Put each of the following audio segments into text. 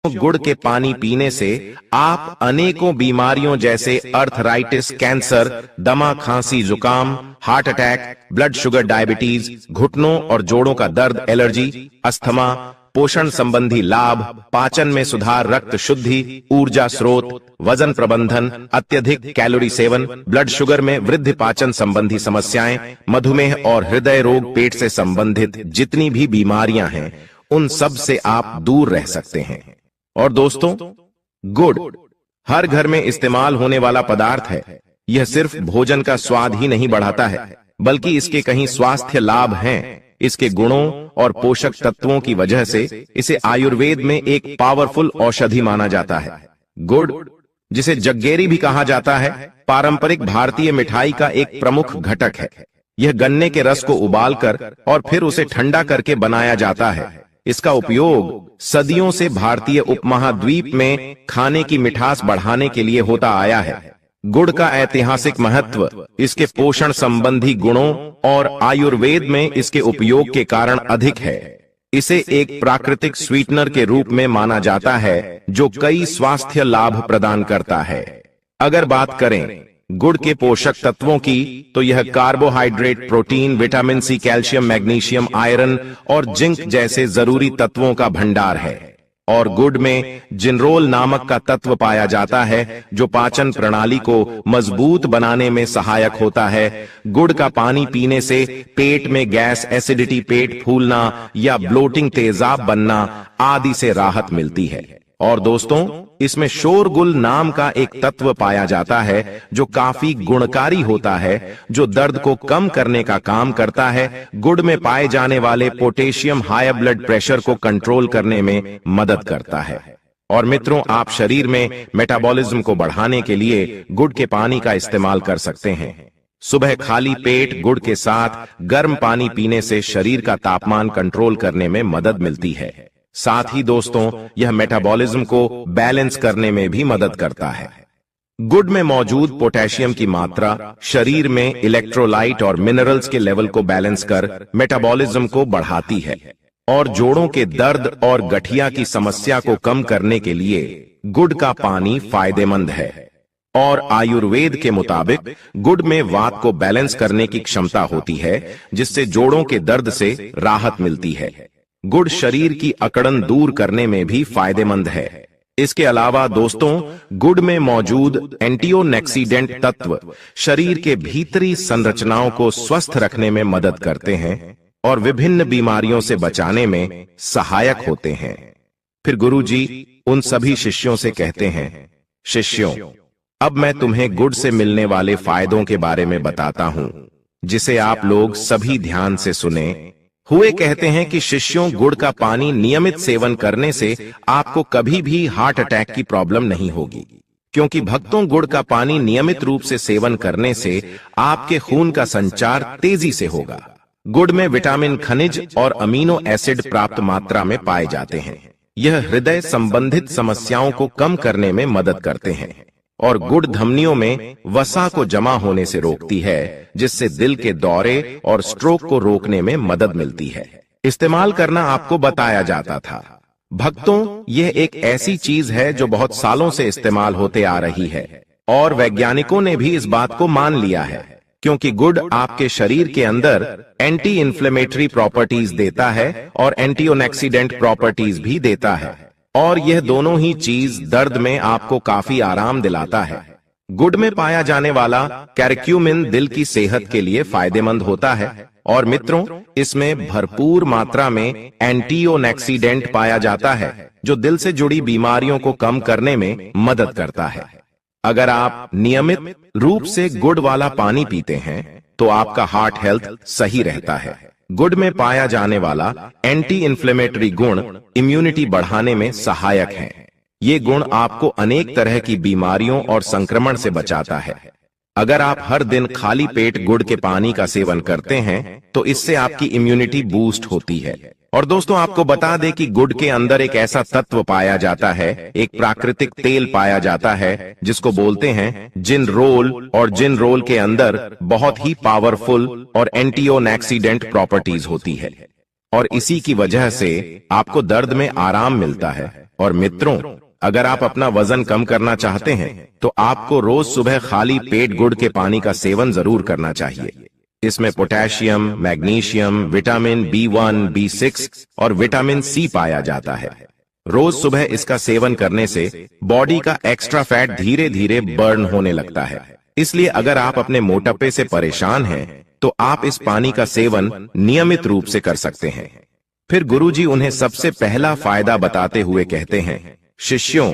गुड़ के पानी पीने से आप अनेकों बीमारियों जैसे अर्थराइटिस, कैंसर, दमा, खांसी, जुकाम, heart attack, blood sugar, diabetes, घुटनों और जोड़ों का दर्द, एलर्जी, अस्थमा, पोषण संबंधी लाभ, पाचन में सुधार, रक्त शुद्धि, ऊर्जा स्रोत, वजन प्रबंधन, अत्यधिक कैलोरी सेवन, ब्लड शुगर में वृद्धि, पाचन संबंधी समस्याएं, मधुमेह और हृदय रोग, पेट से संबंधित जितनी भी बीमारियां हैं उन सब से आप दूर रह सकते हैं। और दोस्तों, गुड़ हर घर में इस्तेमाल होने वाला पदार्थ है। यह सिर्फ भोजन का स्वाद ही नहीं बढ़ाता है, बल्कि इसके कई स्वास्थ्य लाभ हैं। इसके गुणों और पोषक तत्वों की वजह से इसे आयुर्वेद में एक पावरफुल औषधि माना जाता है। गुड़, जिसे जग्गेरी भी कहा जाता है, पारंपरिक भारतीय मिठाई का एक प्रमुख घटक है। यह गन्ने के रस को उबालकर और फिर उसे ठंडा करके बनाया जाता है। इसका उपयोग सदियों से भारतीय उपमहाद्वीप में खाने की मिठास बढ़ाने के लिए होता आया है। गुड़ का ऐतिहासिक महत्व इसके पोषण संबंधी गुणों और आयुर्वेद में इसके उपयोग के कारण अधिक है। इसे एक प्राकृतिक स्वीटनर के रूप में माना जाता है जो कई स्वास्थ्य लाभ प्रदान करता है। अगर बात करें गुड़ के पोषक तत्वों की, तो यह carbohydrate, protein, vitamin C, calcium, magnesium, iron और जिंक जैसे जरूरी तत्वों का भंडार है। और गुड़ में जिनरोल नामक का तत्व पाया जाता है जो पाचन प्रणाली को मजबूत बनाने में सहायक होता है। गुड़ का पानी पीने से पेट में गैस, एसिडिटी, पेट फूलना या ब्लोटिंग, तेजाब बनना आदि से राहत मिलती है। और दोस्तों, इसमें शोरगुल नाम का एक तत्व पाया जाता है जो काफी गुणकारी होता है, जो दर्द को कम करने का काम करता है। गुड़ में पाए जाने वाले पोटेशियम हाई ब्लड प्रेशर को कंट्रोल करने में मदद करता है। और मित्रों, आप शरीर में मेटाबॉलिज्म को बढ़ाने के लिए गुड़ के पानी का इस्तेमाल कर सकते हैं। सुबह खाली पेट गुड़ के साथ गर्म पानी पीने से शरीर का तापमान कंट्रोल करने में मदद मिलती है। साथ ही दोस्तों, यह मेटाबॉलिज्म को बैलेंस करने में भी मदद करता है। गुड़ में मौजूद पोटेशियम की मात्रा शरीर में इलेक्ट्रोलाइट और मिनरल्स के लेवल को बैलेंस कर मेटाबॉलिज्म को बढ़ाती है और जोड़ों के दर्द और गठिया की समस्या को कम करने के लिए गुड़ का पानी फायदेमंद है। और आयुर्वेद के मुताबिक गुड़ में वात को बैलेंस करने की क्षमता होती है, जिससे जोड़ों के दर्द से राहत मिलती है। गुड़ शरीर की अकड़न दूर करने में भी फायदेमंद है। इसके अलावा दोस्तों, गुड़ में मौजूद एंटीओक्सीडेंट तत्व शरीर के भीतरी संरचनाओं को स्वस्थ रखने में मदद करते हैं और विभिन्न बीमारियों से बचाने में सहायक होते हैं। फिर गुरुजी उन सभी शिष्यों से कहते हैं, शिष्यों, अब मैं तुम्हें गुड़ से मिलने वाले फायदों के बारे में बताता हूं, जिसे आप लोग सभी ध्यान से सुने। हुए कहते हैं कि शिष्यों, गुड़ का पानी नियमित सेवन करने से आपको कभी भी हार्ट अटैक की प्रॉब्लम नहीं होगी, क्योंकि भक्तों, गुड़ का पानी नियमित रूप से सेवन करने से आपके खून का संचार तेजी से होगा। गुड़ में विटामिन, खनिज और अमीनो एसिड प्राप्त मात्रा में पाए जाते हैं। यह हृदय संबंधित समस्याओं को कम करने में मदद करते हैं और गुड़ धमनियों में वसा को जमा होने से रोकती है, जिससे दिल के दौरे और स्ट्रोक को रोकने में मदद मिलती है। इस्तेमाल करना आपको बताया जाता था। भक्तों, यह एक ऐसी चीज है जो बहुत सालों से इस्तेमाल होते आ रही है और वैज्ञानिकों ने भी इस बात को मान लिया है, क्योंकि गुड़ आपके शरीर के अंदर एंटी इन्फ्लेमेटरी प्रॉपर्टीज देता है और एंटीऑक्सीडेंट प्रॉपर्टीज भी देता है। और यह दोनों ही चीज दर्द में आपको काफी आराम दिलाता है। गुड़ में पाया जाने वाला कैरक्यूमिन दिल की सेहत के लिए फायदेमंद होता है। और मित्रों, इसमें भरपूर मात्रा में एंटीऑक्सीडेंट पाया जाता है जो दिल से जुड़ी बीमारियों को कम करने में मदद करता है। अगर आप नियमित रूप से गुड़ वाला पानी पीते हैं तो आपका हार्ट हेल्थ सही रहता है। गुड़ में पाया जाने वाला एंटी इन्फ्लेमेटरी गुण इम्यूनिटी बढ़ाने में सहायक है। ये गुण आपको अनेक तरह की बीमारियों और संक्रमण से बचाता है। अगर आप हर दिन खाली पेट गुड़ के पानी का सेवन करते हैं तो इससे आपकी इम्यूनिटी बूस्ट होती है। और दोस्तों, आपको बता दें कि गुड़ के अंदर एक ऐसा तत्व पाया जाता है, एक प्राकृतिक तेल पाया जाता है जिसको बोलते हैं जिनरोल। और जिनरोल के अंदर बहुत ही पावरफुल और एंटीऑक्सीडेंट प्रॉपर्टीज होती है और इसी की वजह से आपको दर्द में आराम मिलता है और मित्रों, अगर आप अपना वजन कम करना चाहते हैं तो आपको रोज सुबह खाली पेट गुड़ के पानी का सेवन जरूर करना चाहिए। इसमें potassium, magnesium, vitamin B1, B6 और विटामिन C पाया जाता है। रोज सुबह इसका सेवन करने से बॉडी का एक्स्ट्रा फैट धीरे धीरे बर्न होने लगता है। इसलिए अगर आप अपने मोटापे से परेशान हैं तो आप इस पानी का सेवन नियमित रूप से कर सकते हैं। फिर गुरुजी उन्हें सबसे पहला फायदा बताते हुए कहते हैं, शिष्यों,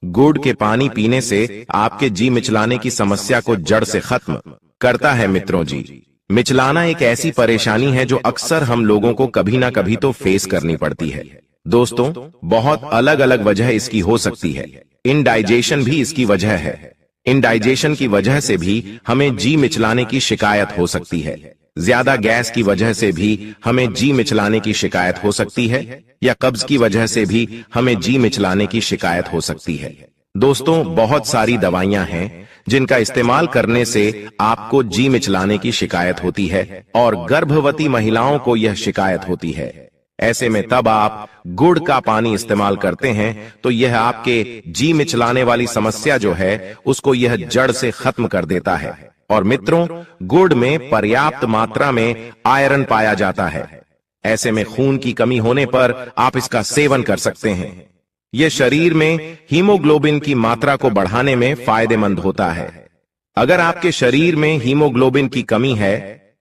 गुड़ के पानी पीने से आपके जी मिचलाने की समस्या को जड़ से खत्म करता है। मित्रों जी, मिचलाना एक ऐसी परेशानी है जो अक्सर हम लोगों को कभी ना कभी तो फेस करनी पड़ती है। दोस्तों, बहुत अलग अलग वजह इसकी हो सकती है। इनडाइजेशन भी इसकी वजह है। इनडाइजेशन की वजह से भी हमें जी मिचलाने की शिकायत हो सकती है। ज्यादा गैस की वजह से भी हमें जी मिचलाने की शिकायत हो सकती है, या कब्ज की वजह से भी हमें जी मिचलाने की शिकायत हो सकती है। दोस्तों, बहुत सारी दवाइयां हैं जिनका इस्तेमाल करने से आपको जी मिचलाने की शिकायत होती है और गर्भवती महिलाओं को यह शिकायत होती है। ऐसे में तब आप गुड़ का पानी इस्तेमाल करते हैं तो यह आपके जी मिचलाने वाली समस्या जो है उसको यह जड़ से खत्म कर देता है। और मित्रों, गुड़ में पर्याप्त मात्रा में आयरन पाया जाता है। ऐसे में खून की कमी होने पर आप इसका सेवन कर सकते हैं। यह शरीर में हीमोग्लोबिन की मात्रा को बढ़ाने में फायदेमंद होता है। अगर आपके शरीर में हीमोग्लोबिन की कमी है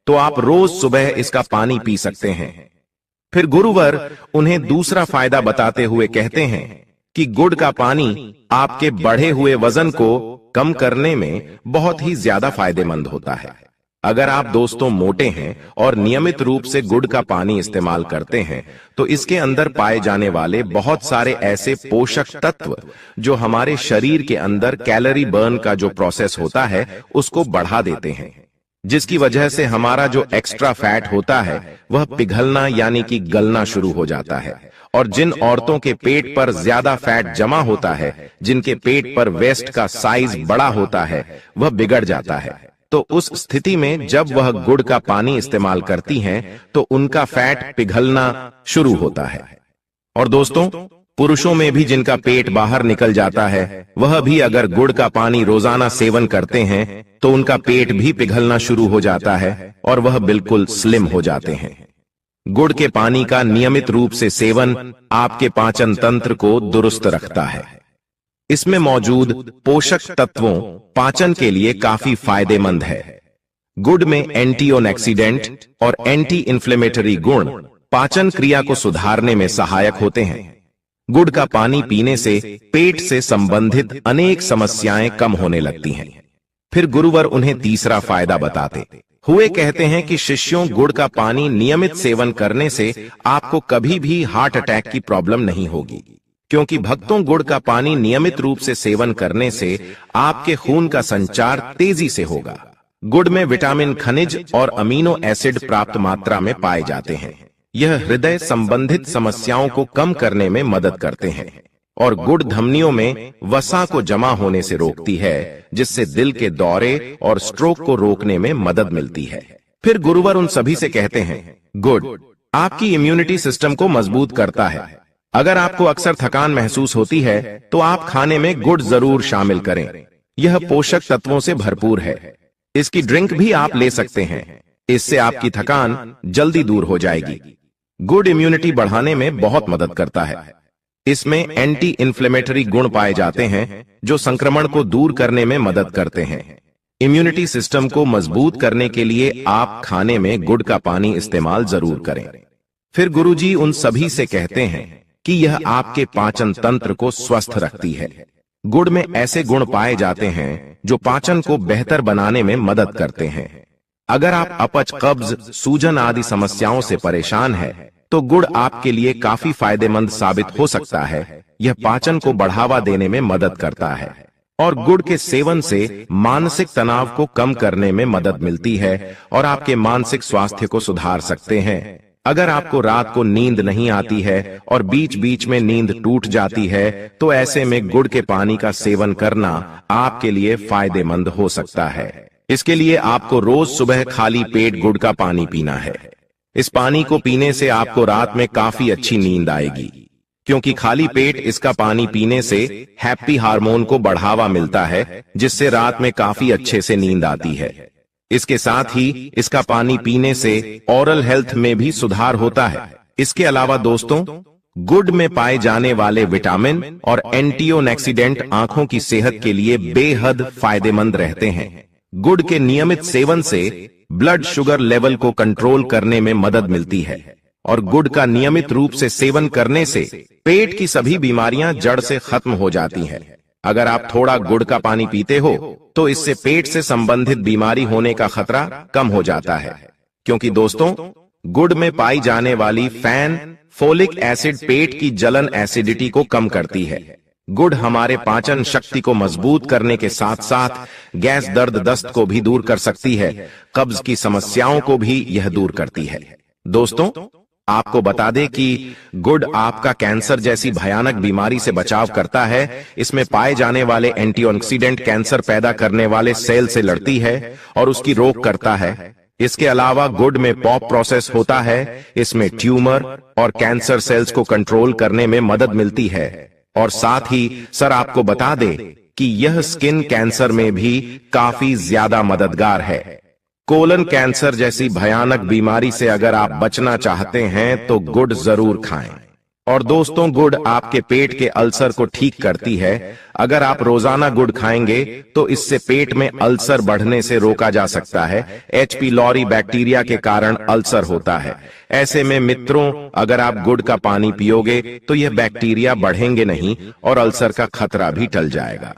तो आप रोज सुबह इसका पानी पी सकते हैं। फिर गुरुवर उन्हें दूसरा फायदा बताते हुए कहते हैं कि गुड़ का पानी आपके बढ़े हुए वजन को कम करने में बहुत ही ज्यादा फायदेमंद होता है। अगर आप दोस्तों मोटे हैं और नियमित रूप से गुड़ का पानी इस्तेमाल करते हैं तो इसके अंदर पाए जाने वाले बहुत सारे ऐसे पोषक तत्व जो हमारे शरीर के अंदर कैलोरी बर्न का जो प्रोसेस होता है उसको बढ़ा देते हैं, जिसकी वजह से हमारा जो एक्स्ट्रा फैट होता है वह पिघलना यानी कि गलना शुरू हो जाता है। और जिन औरतों के पेट पर ज्यादा फैट जमा होता है, जिनके पेट पर वेस्ट का साइज बड़ा होता है, वह बिगड़ जाता है। तो उस स्थिति में जब वह गुड़ का पानी इस्तेमाल करती हैं तो उनका फैट पिघलना शुरू होता है। और दोस्तों, पुरुषों में भी जिनका पेट बाहर निकल जाता है, वह भी अगर गुड़ का पानी रोजाना सेवन करते हैं तो उनका पेट भी पिघलना शुरू हो जाता है और वह बिल्कुल स्लिम हो जाते हैं। गुड़ के पानी का नियमित रूप से सेवन आपके पाचन तंत्र को दुरुस्त रखता है। इसमें मौजूद पोषक तत्वों पाचन के लिए काफी फायदेमंद है। गुड़ में एंटीऑक्सीडेंट और एंटी इन्फ्लेमेटरी गुण पाचन क्रिया को सुधारने में सहायक होते हैं। गुड़ का पानी पीने से पेट से संबंधित अनेक समस्याएं कम होने लगती हैं। फिर गुरुवर उन्हें तीसरा फायदा बताते हुए कहते हैं कि शिष्यों, गुड़ का पानी नियमित सेवन करने से आपको कभी भी हार्ट अटैक की प्रॉब्लम नहीं होगी, क्योंकि भक्तों, गुड़ का पानी नियमित रूप से सेवन करने से आपके खून का संचार तेजी से होगा। गुड़ में विटामिन, खनिज और अमीनो एसिड प्राप्त मात्रा में पाए जाते हैं। यह हृदय संबंधित समस्याओं को कम करने में मदद करते हैं और गुड़ धमनियों में वसा को जमा होने से रोकती है, जिससे दिल के दौरे और स्ट्रोक को रोकने में मदद मिलती है। फिर गुरुवर उन सभी से कहते हैं, गुड़ आपकी इम्यूनिटी सिस्टम को मजबूत करता है। अगर आपको अक्सर थकान महसूस होती है तो आप खाने में गुड़ जरूर शामिल करें। यह पोषक तत्वों से भरपूर है। इसकी ड्रिंक भी आप ले सकते हैं। इससे आपकी थकान जल्दी दूर हो जाएगी। गुड़ इम्यूनिटी बढ़ाने में बहुत मदद करता है। इसमें एंटी इन्फ्लेमेटरी गुण पाए जाते हैं जो संक्रमण को दूर करने में मदद करते हैं। इम्यूनिटी सिस्टम को मजबूत करने के लिए आप खाने में गुड़ का पानी इस्तेमाल जरूर करें। फिर गुरुजी उन सभी से कहते हैं कि यह आपके पाचन तंत्र को स्वस्थ रखती है। गुड़ में ऐसे गुण पाए जाते हैं जो पाचन को बेहतर बनाने में मदद करते हैं। अगर आप अपच, कब्ज, सूजन आदि समस्याओं से परेशान हैं, तो गुड़ आपके लिए काफी फायदेमंद साबित हो सकता है। यह पाचन को बढ़ावा देने में मदद करता है और गुड़ के सेवन से मानसिक तनाव को कम करने में मदद मिलती है और आपके मानसिक स्वास्थ्य को सुधार सकते हैं। अगर आपको रात को नींद नहीं आती है और बीच बीच में नींद टूट जाती है, तो ऐसे में गुड़ के पानी का सेवन करना आपके लिए फायदेमंद हो सकता है। इसके लिए आपको रोज सुबह खाली पेट गुड़ का पानी पीना है। इस पानी को पीने से आपको रात में काफी अच्छी नींद आएगी, क्योंकि खाली पेट इसका पानी पीने से हैप्पी हार्मोन को बढ़ावा मिलता है, जिससे रात में काफी अच्छे से नींद आती है। इसके साथ ही इसका पानी पीने से ओरल हेल्थ में भी सुधार होता है। इसके अलावा दोस्तों, गुड़ में पाए जाने वाले विटामिन और एंटीऑक्सीडेंट आंखों की सेहत के लिए बेहद फायदेमंद रहते हैं। गुड़ के नियमित सेवन से ब्लड शुगर लेवल को कंट्रोल करने में मदद मिलती है और गुड़ का नियमित रूप से सेवन करने से पेट की सभी बीमारियां जड़ से खत्म हो जाती हैं। अगर आप थोड़ा गुड़ का पानी पीते हो तो इससे पेट से संबंधित बीमारी होने का खतरा कम हो जाता है, क्योंकि दोस्तों, गुड़ में पाई जाने वाली फोलिक एसिड पेट की जलन एसिडिटी को कम करती है। गुड़ हमारे पाचन शक्ति को मजबूत करने के साथ साथ गैस, दर्द, दस्त को भी दूर कर सकती है। कब्ज की समस्याओं को भी यह दूर करती है। दोस्तों, आपको बता दें कि गुड़ आपका कैंसर जैसी भयानक बीमारी से बचाव करता है। इसमें पाए जाने वाले एंटीऑक्सीडेंट कैंसर पैदा करने वाले सेल से लड़ती है और उसकी रोक करता है। इसके अलावा गुड़ में पॉप प्रोसेस होता है। इसमें ट्यूमर और कैंसर सेल्स को कंट्रोल करने में मदद मिलती है। और साथ ही सर आपको बता दें कि यह स्किन कैंसर में भी काफी ज्यादा मददगार है। कोलन कैंसर जैसी भयानक बीमारी से अगर आप बचना चाहते हैं तो गुड़ जरूर खाएं। और दोस्तों, गुड़ आपके पेट के अल्सर को ठीक करती है। अगर आप रोजाना गुड़ खाएंगे तो इससे पेट में अल्सर बढ़ने से रोका जा सकता है। H. pylori बैक्टीरिया के कारण अल्सर होता है। ऐसे में मित्रों, अगर आप गुड़ का पानी पियोगे तो यह बैक्टीरिया बढ़ेंगे नहीं और अल्सर का खतरा भी टल जाएगा।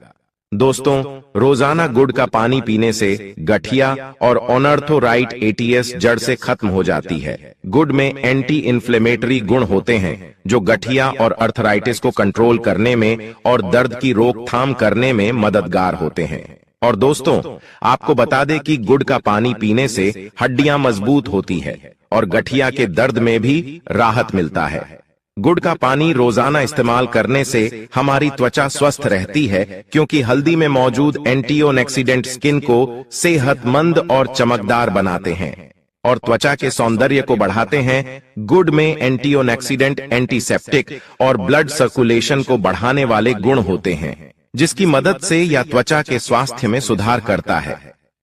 दोस्तों, रोजाना गुड़ का पानी पीने से गठिया और ऑनर्थोराइट ATS जड़ से खत्म हो जाती है। गुड़ में एंटी इन्फ्लेमेटरी गुण होते हैं जो गठिया और अर्थराइटिस को कंट्रोल करने में और दर्द की रोकथाम करने में मददगार होते हैं। और दोस्तों, आपको बता दें कि गुड़ का पानी पीने से हड्डियां मजबूत होती है और गठिया के दर्द में भी राहत मिलता है। गुड़ का पानी रोजाना इस्तेमाल करने से हमारी त्वचा स्वस्थ रहती है, क्योंकि हल्दी में मौजूद एंटीऑक्सीडेंट स्किन को सेहतमंद और चमकदार बनाते हैं और त्वचा के सौंदर्य को बढ़ाते हैं। गुड़ में एंटीऑक्सीडेंट, एंटीसेप्टिक और ब्लड सर्कुलेशन को बढ़ाने वाले गुण होते हैं, जिसकी मदद से यह त्वचा के स्वास्थ्य में सुधार करता है।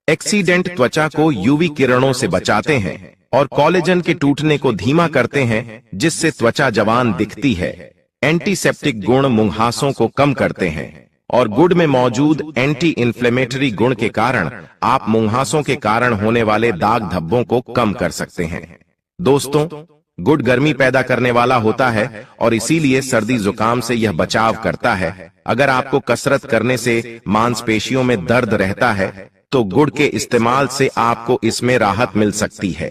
एक्सीडेंट त्वचा को यूवी किरणों से बचाते हैं और कोलेजन के टूटने को धीमा करते हैं, जिससे त्वचा जवान दिखती है। एंटीसेप्टिक गुण मुंहासों को कम करते हैं और गुड़ में मौजूद एंटी इन्फ्लेमेटरी गुण के कारण आप मुंहासों के कारण होने वाले दाग धब्बों को कम कर सकते हैं। दोस्तों, गुड़ गर्मी पैदा करने वाला होता है और इसीलिए सर्दी जुकाम से यह बचाव करता है। अगर आपको कसरत करने से मांसपेशियों में दर्द रहता है तो गुड़ के इस्तेमाल से आपको इसमें राहत मिल सकती है।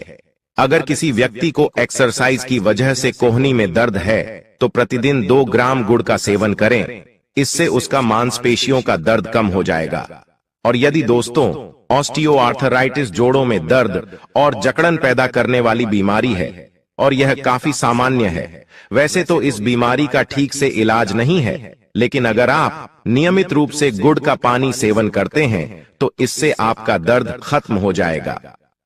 अगर किसी व्यक्ति को एक्सरसाइज की वजह से कोहनी में दर्द है तो प्रतिदिन 2 ग्राम गुड़ का सेवन करें। इससे उसका मांसपेशियों का दर्द कम हो जाएगा। और यदि दोस्तों, ऑस्टियोआर्थराइटिस, जोड़ों में दर्द और जकड़न पैदा करने वाली बीमारी है और यह काफी सामान्य है, वैसे तो इस बीमारी का ठीक से इलाज नहीं है, लेकिन अगर आप नियमित रूप से गुड़ का पानी सेवन करते हैं तो इससे आपका दर्द खत्म हो जाएगा।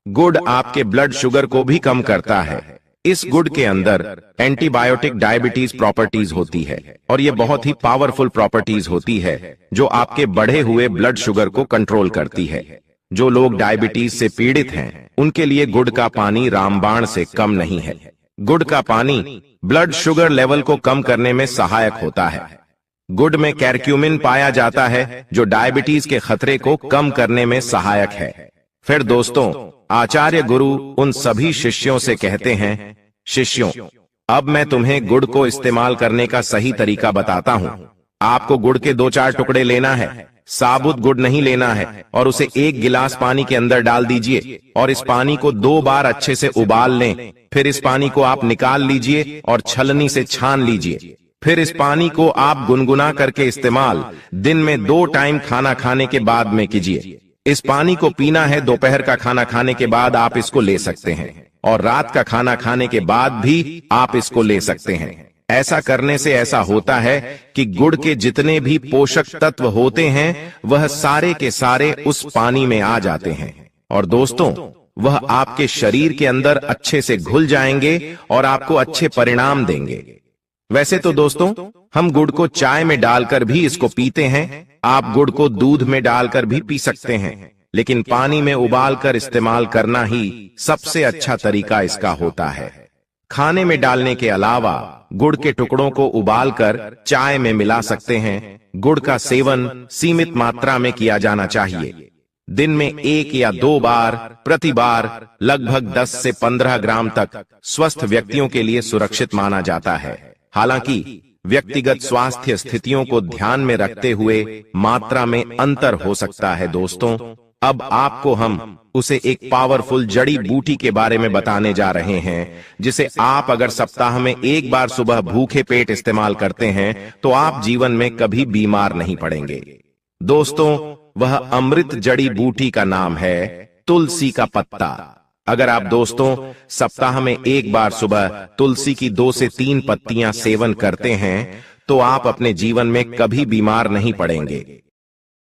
गुड़ आपके ब्लड शुगर को भी कम करता है। इस गुड़ के अंदर एंटीबायोटिक डायबिटीज प्रॉपर्टीज होती है और ये बहुत ही पावरफुल प्रॉपर्टीज होती है जो आपके बढ़े हुए ब्लड शुगर को कंट्रोल करती है। जो लोग डायबिटीज से पीड़ित हैं, उनके लिए गुड़ का पानी रामबाण से कम नहीं है। गुड़ का पानी ब्लड शुगर लेवल को कम करने में सहायक होता है। गुड़ में कैरक्यूमिन पाया जाता है जो डायबिटीज के खतरे को कम करने में सहायक है। फिर दोस्तों, आचार्य गुरु उन सभी शिष्यों से कहते हैं, शिष्यों, अब मैं तुम्हें गुड़ को इस्तेमाल करने का सही तरीका बताता हूँ। आपको गुड़ के 2-4 टुकड़े लेना है, साबुत गुड़ नहीं लेना है, और उसे 1 गिलास पानी के अंदर डाल दीजिए और इस पानी को 2 बार अच्छे से उबाल लें। फिर इस पानी को आप निकाल लीजिए और छलनी से छान लीजिए। फिर इस पानी को आप गुनगुना करके इस्तेमाल दिन में 2 टाइम खाना खाने के बाद में कीजिए। इस पानी को पीना है दोपहर का खाना खाने के बाद आप इसको ले सकते हैं और रात का खाना खाने के बाद भी आप इसको ले सकते हैं। ऐसा करने से ऐसा होता है कि गुड़ के जितने भी पोषक तत्व होते हैं वह सारे के सारे उस पानी में आ जाते हैं और दोस्तों, वह आपके शरीर के अंदर अच्छे से घुल जाएंगे और आपको अच्छे परिणाम देंगे। वैसे तो दोस्तों, हम गुड़ को चाय में डालकर भी इसको पीते हैं। आप गुड़ को दूध में डालकर भी पी सकते हैं, लेकिन पानी में उबालकर इस्तेमाल करना ही सबसे अच्छा तरीका इसका होता है। खाने में डालने के अलावा गुड़ के टुकड़ों को उबालकर चाय में मिला सकते हैं। गुड़ का सेवन सीमित मात्रा में किया जाना चाहिए। दिन में 1 या 2 बार, प्रति बार लगभग 10 से 15 ग्राम तक स्वस्थ व्यक्तियों के लिए सुरक्षित माना जाता है। हालांकि व्यक्तिगत स्वास्थ्य स्थितियों को ध्यान में रखते हुए मात्रा में अंतर हो सकता है। दोस्तों, अब आपको हम उसे एक पावरफुल जड़ी बूटी के बारे में बताने जा रहे हैं, जिसे आप अगर सप्ताह में 1 बार सुबह भूखे पेट इस्तेमाल करते हैं तो आप जीवन में कभी बीमार नहीं पड़ेंगे। दोस्तों, वह अमृत जड़ी बूटी का नाम है तुलसी का पत्ता। अगर आप दोस्तों सप्ताह में 1 बार सुबह तुलसी की 2 से 3 पत्तियां सेवन करते हैं तो आप अपने जीवन में कभी बीमार नहीं पड़ेंगे।